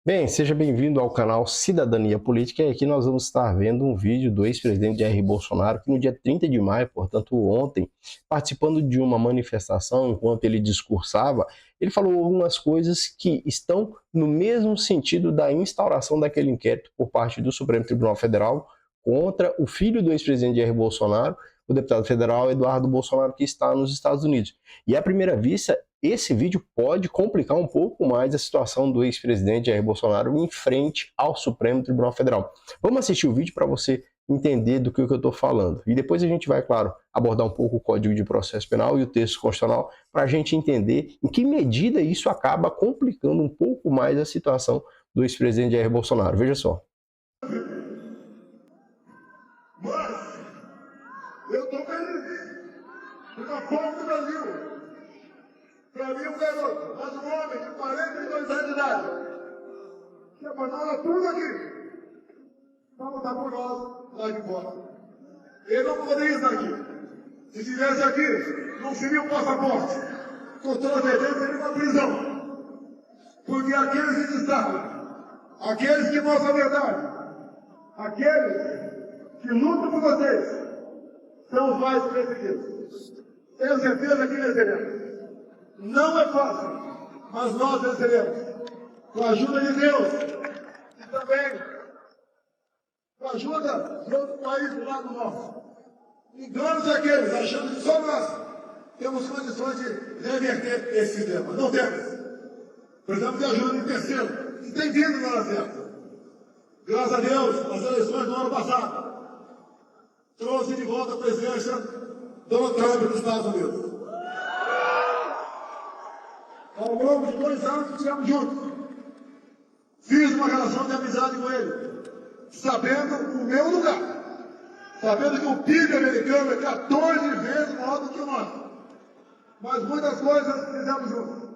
Bem, seja bem-vindo ao canal Cidadania Política e aqui nós vamos estar vendo um vídeo do ex-presidente Jair Bolsonaro que no dia 30 de maio, portanto ontem, participando de uma manifestação, enquanto ele discursava, ele falou algumas coisas que estão no mesmo sentido da instauração daquele inquérito por parte do Supremo Tribunal Federal contra o filho do ex-presidente Jair Bolsonaro, o deputado federal Eduardo Bolsonaro, que está nos Estados Unidos. E à primeira vista, esse vídeo pode complicar um pouco mais a situação do ex-presidente Jair Bolsonaro em frente ao Supremo Tribunal Federal. Vamos assistir o vídeo para você entender do que eu estou falando. E depois a gente vai, claro, abordar um pouco o Código de Processo Penal e o texto constitucional para a gente entender em que medida isso acaba complicando um pouco mais a situação do ex-presidente Jair Bolsonaro. Veja só. Mas eu estou feliz. Porque a povo do Brasil. Para mim, um garoto, mas um homem de 42 anos de idade, que abandona tudo aqui, para lutar por nós lá de fora. Ele não poderia estar aqui. Se estivesse aqui, não seria um passaporte. Com toda certeza, seria uma prisão. Porque aqueles que destacam, aqueles que mostram a verdade, aqueles que lutam por vocês, são os mais perseguidos. Tenho certeza que venceremos. Não é fácil, mas nós venceremos. Com a ajuda de Deus e também com a ajuda de outro país do lado nosso. Enganos aqueles achando que só nós temos condições de reverter esse sistema. Não temos. Precisamos de ajuda de terceiro. E tem vindo na hora certa. Graças a Deus, as eleições do ano passado trouxe de volta a presidência Donald Trump dos Estados Unidos. Ao longo de 2 anos que estivemos juntos, fiz uma relação de amizade com ele, sabendo o meu lugar, sabendo que o PIB americano é 14 vezes maior do que o nosso. Mas muitas coisas fizemos juntos,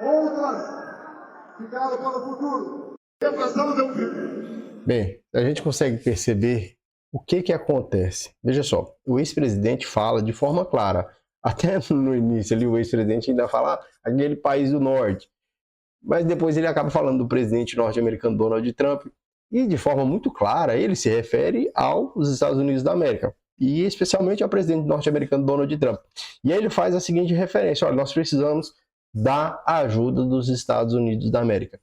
outras ficaram para o futuro. Precisamos de um filho. Bem, a gente consegue perceber o que acontece. Veja só, o ex-presidente fala de forma clara. Até no início ali o ex-presidente ainda fala aquele país do norte. Mas depois ele acaba falando do presidente norte-americano Donald Trump. E de forma muito clara ele se refere aos Estados Unidos da América. E especialmente ao presidente norte-americano Donald Trump. E aí ele faz a seguinte referência. Olha, nós precisamos da ajuda dos Estados Unidos da América.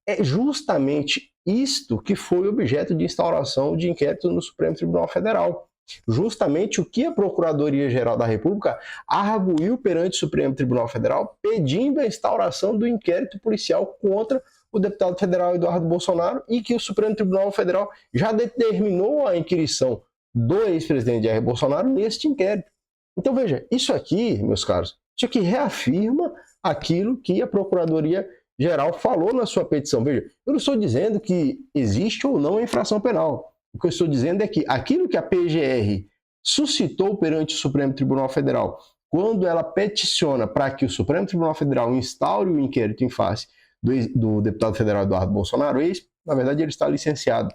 É justamente isto que foi objeto de instauração de inquérito no Supremo Tribunal Federal. Justamente o que a Procuradoria-Geral da República arguiu perante o Supremo Tribunal Federal pedindo a instauração do inquérito policial contra o deputado federal Eduardo Bolsonaro e que o Supremo Tribunal Federal já determinou a inquirição do ex-presidente Jair Bolsonaro neste inquérito. Então veja, isso aqui, meus caros, isso aqui reafirma aquilo que a Procuradoria-Geral falou na sua petição. Veja, eu não estou dizendo que existe ou não a infração penal. O que eu estou dizendo é que aquilo que a PGR suscitou perante o Supremo Tribunal Federal, quando ela peticiona para que o Supremo Tribunal Federal instaure o inquérito em face do deputado federal Eduardo Bolsonaro, na verdade ele está licenciado,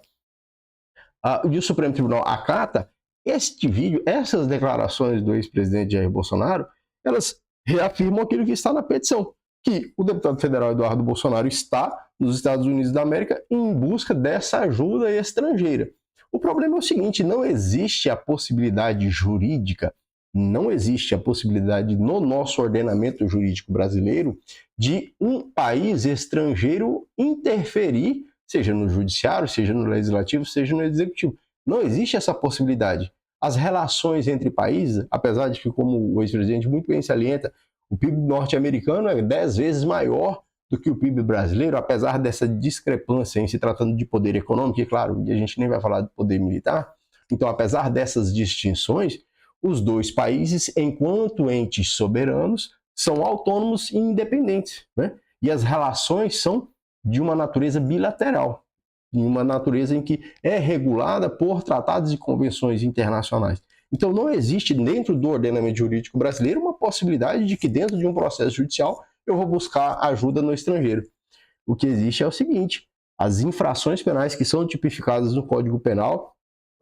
e o Supremo Tribunal acata, este vídeo, essas declarações do ex-presidente Jair Bolsonaro, elas reafirmam aquilo que está na petição, que o deputado federal Eduardo Bolsonaro está nos Estados Unidos da América em busca dessa ajuda estrangeira. O problema é o seguinte, não existe a possibilidade jurídica, não existe a possibilidade no nosso ordenamento jurídico brasileiro de um país estrangeiro interferir, seja no judiciário, seja no legislativo, seja no executivo. Não existe essa possibilidade. As relações entre países, apesar de que, como o ex-presidente muito bem salienta, o PIB norte-americano é 10 vezes maior do que o PIB brasileiro, apesar dessa discrepância em se tratando de poder econômico, e claro, a gente nem vai falar de poder militar. Então, apesar dessas distinções, os dois países, enquanto entes soberanos, são autônomos e independentes, né? E as relações são de uma natureza bilateral, de uma natureza em que é regulada por tratados e convenções internacionais. Então, não existe dentro do ordenamento jurídico brasileiro uma possibilidade de que dentro de um processo judicial eu vou buscar ajuda no estrangeiro. O que existe é o seguinte, as infrações penais que são tipificadas no Código Penal,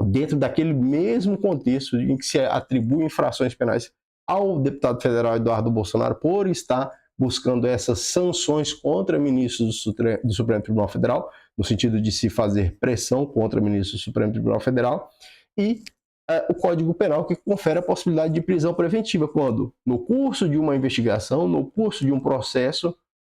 dentro daquele mesmo contexto em que se atribuem infrações penais ao deputado federal Eduardo Bolsonaro por estar buscando essas sanções contra ministros do Supremo Tribunal Federal, no sentido de se fazer pressão contra ministros do Supremo Tribunal Federal, e o Código Penal, que confere a possibilidade de prisão preventiva quando, no curso de uma investigação, no curso de um processo,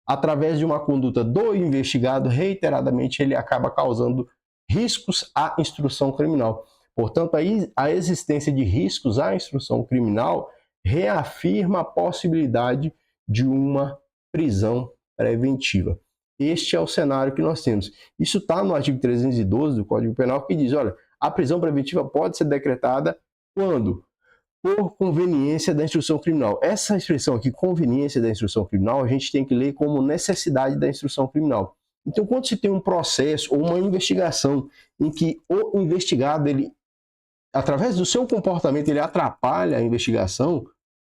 através de uma conduta do investigado, reiteradamente ele acaba causando riscos à instrução criminal. Portanto, a existência de riscos à instrução criminal reafirma a possibilidade de uma prisão preventiva. Este é o cenário que nós temos. Isso está no artigo 312 do Código Penal, que diz, olha, a prisão preventiva pode ser decretada quando? Por conveniência da instrução criminal. Essa expressão aqui, conveniência da instrução criminal, a gente tem que ler como necessidade da instrução criminal. Então, quando se tem um processo ou uma investigação em que o investigado, ele, através do seu comportamento, ele atrapalha a investigação,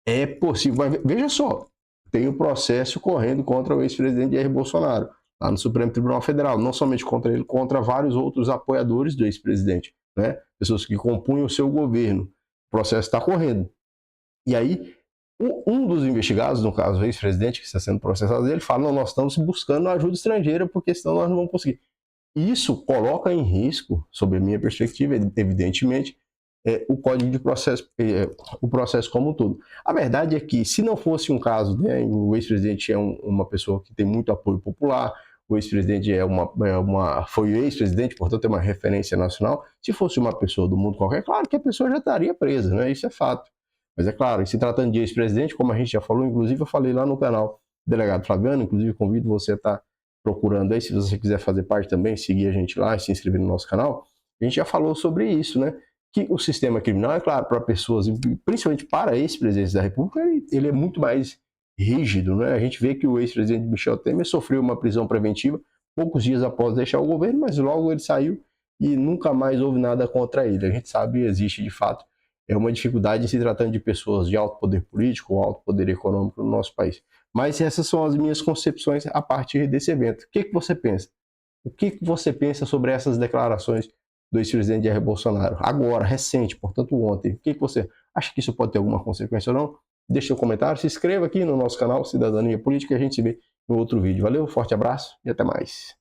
é possível. Mas veja só, tem um processo correndo contra o ex-presidente Jair Bolsonaro, lá no Supremo Tribunal Federal, não somente contra ele, contra vários outros apoiadores do ex-presidente, né? Pessoas que compunham o seu governo. O processo está correndo. E aí, um dos investigados, no caso o ex-presidente que está sendo processado, ele fala, não, nós estamos buscando ajuda estrangeira, porque senão nós não vamos conseguir. Isso coloca em risco, sob a minha perspectiva, evidentemente, o Código de Processo, o processo como um todo. A verdade é que, se não fosse um caso, né, o ex-presidente é uma pessoa que tem muito apoio popular, o ex-presidente foi o ex-presidente, portanto é uma referência nacional. Se fosse uma pessoa do mundo qualquer, claro que a pessoa já estaria presa, né? Isso é fato. Mas é claro, se tratando de ex-presidente, como a gente já falou, inclusive eu falei lá no canal Delegado Flaviano, inclusive convido você a estar procurando aí, se você quiser fazer parte também, seguir a gente lá e se inscrever no nosso canal. A gente já falou sobre isso, né? Que o sistema criminal, é claro, para pessoas, principalmente para ex-presidentes da República, ele é muito mais rígido, né? A gente vê que o ex-presidente Michel Temer sofreu uma prisão preventiva poucos dias após deixar o governo, mas logo ele saiu e nunca mais houve nada contra ele. A gente sabe que existe, de fato, uma dificuldade em se tratando de pessoas de alto poder político ou alto poder econômico no nosso país. Mas essas são as minhas concepções a partir desse evento. O que você pensa? O que você pensa sobre essas declarações do ex-presidente Jair Bolsonaro? Agora, recente, portanto ontem. O que você acha que isso pode ter alguma consequência ou não? Deixe seu comentário, se inscreva aqui no nosso canal Cidadania Política e a gente se vê no outro vídeo. Valeu, forte abraço e até mais.